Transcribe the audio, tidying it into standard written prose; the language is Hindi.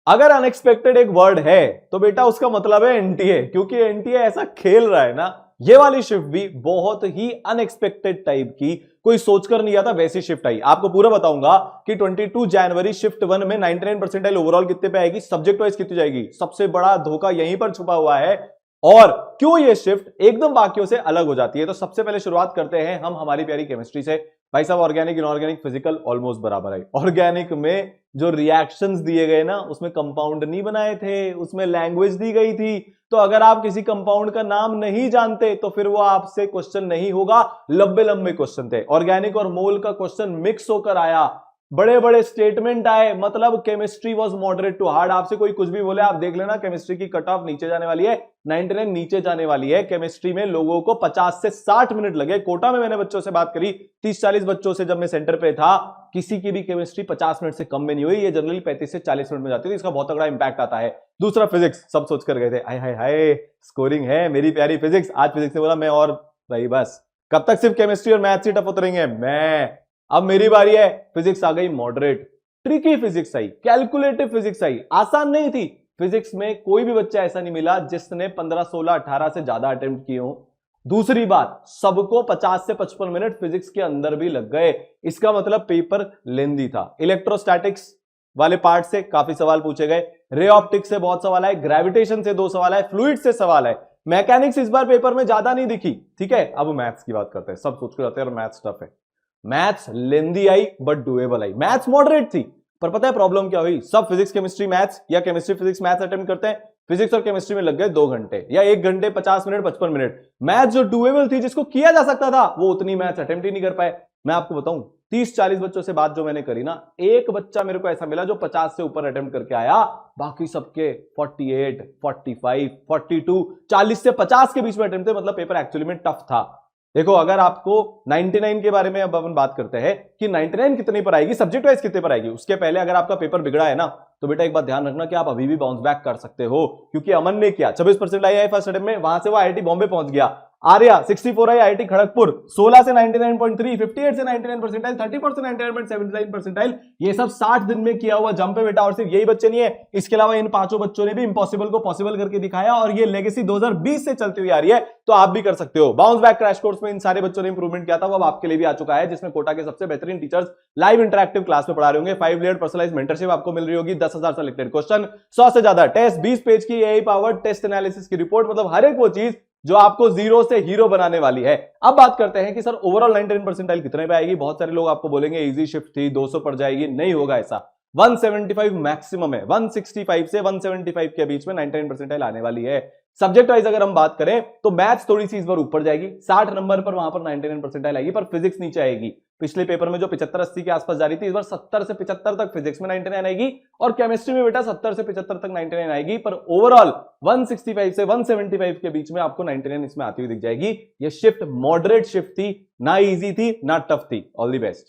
अगर अनएक्सपेक्टेड एक वर्ड है तो बेटा उसका मतलब है एनटीए, क्योंकि एनटीए ऐसा खेल रहा है ना। ये वाली शिफ्ट भी बहुत ही अनएक्सपेक्टेड टाइप की, कोई सोचकर नहीं आता वैसी शिफ्ट आई। आपको पूरा बताऊंगा कि 22 जनवरी शिफ्ट 1 में 99 परसेंटाइल ओवरऑल कितने पे आएगी, सब्जेक्ट वाइज कितनी जाएगी। सबसे बड़ा धोखा यहीं पर छुपा हुआ है और क्यों ये शिफ्ट एकदम बाकियों से अलग हो जाती है। तो सबसे पहले शुरुआत करते हैं हम हमारी प्यारी केमिस्ट्री से। भाई साहब ऑर्गेनिक इनऑर्गेनिक फिजिकल ऑलमोस्ट बराबर है। ऑर्गेनिक में जो रिएक्शंस दिए गए ना उसमें कंपाउंड नहीं बनाए थे, उसमें लैंग्वेज दी गई थी। तो अगर आप किसी कंपाउंड का नाम नहीं जानते तो फिर वो आपसे क्वेश्चन नहीं होगा। लंबे लंबे क्वेश्चन थे, ऑर्गेनिक और मोल का क्वेश्चन मिक्स होकर आया, बड़े बड़े स्टेटमेंट आए, मतलब chemistry was moderate to hard. आपसे कोई कुछ भी बोले आप देख लेना, केमिस्ट्री की कट ऑफ नीचे जाने वाली है, 99 नीचे जाने वाली है। केमिस्ट्री में लोगों को 50 से 60 मिनट लगे। कोटा में मैंने बच्चों से बात करी, 30-40 बच्चों से जब मैं सेंटर पे था, किसी की भी केमिस्ट्री 50 मिनट से कम में नहीं हुई। ये जनरली 35 से 40 मिनट में जाती है, इसका बहुत तगड़ा इंपैक्ट आता है। दूसरा फिजिक्स, सब सोच कर गए थे हाय हाय हाय स्कोरिंग है मेरी प्यारी फिजिक्स। आज फिजिक्स ने बोला मैं और भाई बस कब तक सिर्फ केमिस्ट्री और मैथ्स ही टफ होते रहेंगे। मैं अब मेरी बारी है। फिजिक्स आ गई मॉडरेट, ट्रिकी फिजिक्स आई, कैलकुलेटिव फिजिक्स आई, आसान नहीं थी। फिजिक्स में कोई भी बच्चा ऐसा नहीं मिला जिसने 15, 16, 18 से ज्यादा अटेम्प्ट किए हो। दूसरी बात, सबको 50 से 55 मिनट फिजिक्स के अंदर भी लग गए। इसका मतलब पेपर लेंदी था। इलेक्ट्रोस्टैटिक्स वाले पार्ट से काफी सवाल पूछे गए, रे ऑप्टिक्स से बहुत सवाल आए, ग्रेविटेशन से 2 सवाल आए, फ्लूइड से सवाल आए। मैकेनिक्स इस बार पेपर में ज्यादा नहीं दिखी। ठीक है, अब मैथ्स की बात करते हैं। सब सोच कर जाते हैं मैथ्स टफ है। Maths lengthy I but doable I. Maths moderate थी, पर पता है प्रॉब्लम क्या हुई। सब फिजिक्स केमिस्ट्री मैथ्स या केमिस्ट्री फिजिक्स मैथ्स अटेम्प्ट करते हैं, फिजिक्स और केमिस्ट्री में लग गए 2 घंटे या 1 घंटे 50 मिनट 55 मिनट। मैथ्स जो डुएबल थी, जिसको किया जा सकता था, वो उतनी मैथ्स अटेम्प्ट ही नहीं कर पाए। मैं आपको बताऊं, 30-40 बच्चों से बात जो मैंने करी ना, एक बच्चा मेरे को ऐसा मिला जो 50 से ऊपर अटेम्प्ट करके आया। बाकी सबके 48, 45, 42, 40 से 50 के बीच में अटेम्प्ट थे। मतलब पेपर एक्चुअली में टफ था। देखो, अगर आपको 99 के बारे में अब अपन बात करते हैं कि 99 कितने पर आएगी, सब्जेक्ट वाइज कितने पर आएगी, उसके पहले अगर आपका पेपर बिगड़ा है ना, तो बेटा एक बात ध्यान रखना कि आप अभी भी बाउंस बैक कर सकते हो। क्योंकि अमन ने किया, 26% आई है फर्स्ट अटेम्प्ट में, वहां से वो आईआईटी बॉम्बे पहुंच गया। आर्या 64 आई आईआईटी खड़गपुर, 16 से 99.3, 58 से 99 परसेंटाइल, 30% से 99.79 परसेंटाइल। ये सब 60 दिन में किया हुआ जंप है बेटा। और सिर्फ यही बच्चे नहीं है, इसके अलावा इन 5 बच्चों ने भी इंपॉसिबल को पॉसिबल करके दिखाया और ये लेगेसी 2020 से चलती हुई आ रही है। तो आप भी कर सकते हो। बाउंस बैक क्रैश कोर्स में इन सारे बच्चों ने इंप्रूवमेंट किया था, वो अब आपके लिए भी आ चुका है, जिसमें कोटा के सबसे बेहतरीन टीचर्स लाइव इंटरैक्टिव क्लास में पढ़ा रहे होंगे। 5 लेयर पर्सनलाइज्ड मेंटरशिप आपको मिल रही होगी, 10,000 सेलेक्टेड क्वेश्चन, 100 से ज्यादा टेस्ट, 20 पेज की एआई पावर्ड टेस्ट एनालिसिस की रिपोर्ट। मतलब हर एक वो चीज जो आपको जीरो से हीरो बनाने वाली है। अब बात करते हैं कि सर ओवरऑल 99 परसेंटाइल कितने पे आएगी। बहुत सारे लोग आपको बोलेंगे इजी शिफ्ट थी, 200 पर जाएगी। नहीं होगा ऐसा, 175 मैक्सिमम है। 165 से 175 के बीच में 99 परसेंटाइल आने वाली है। सब्जेक्ट वाइज अगर हम बात करें तो मैथ्स थोड़ी सी इस बार ऊपर जाएगी, 60 नंबर पर वहां पर 99 परसेंटाइल आएगी, पर फिजिक्स नीचे आएगी। पिछले पेपर में जो 75-80 के आसपास जा रही थी, इस बार 70 से 75 तक फिजिक्स में 99 आएगी, और केमिस्ट्री में बेटा 70 से 75 तक 99 आएगी। पर ओवरऑल 165 से 175 के बीच में आपको 99 इसमें आती हुई दिख जाएगी। ये शिफ्ट मॉडरेट शिफ्ट थी, ना इजी थी ना टफ थी। All the best.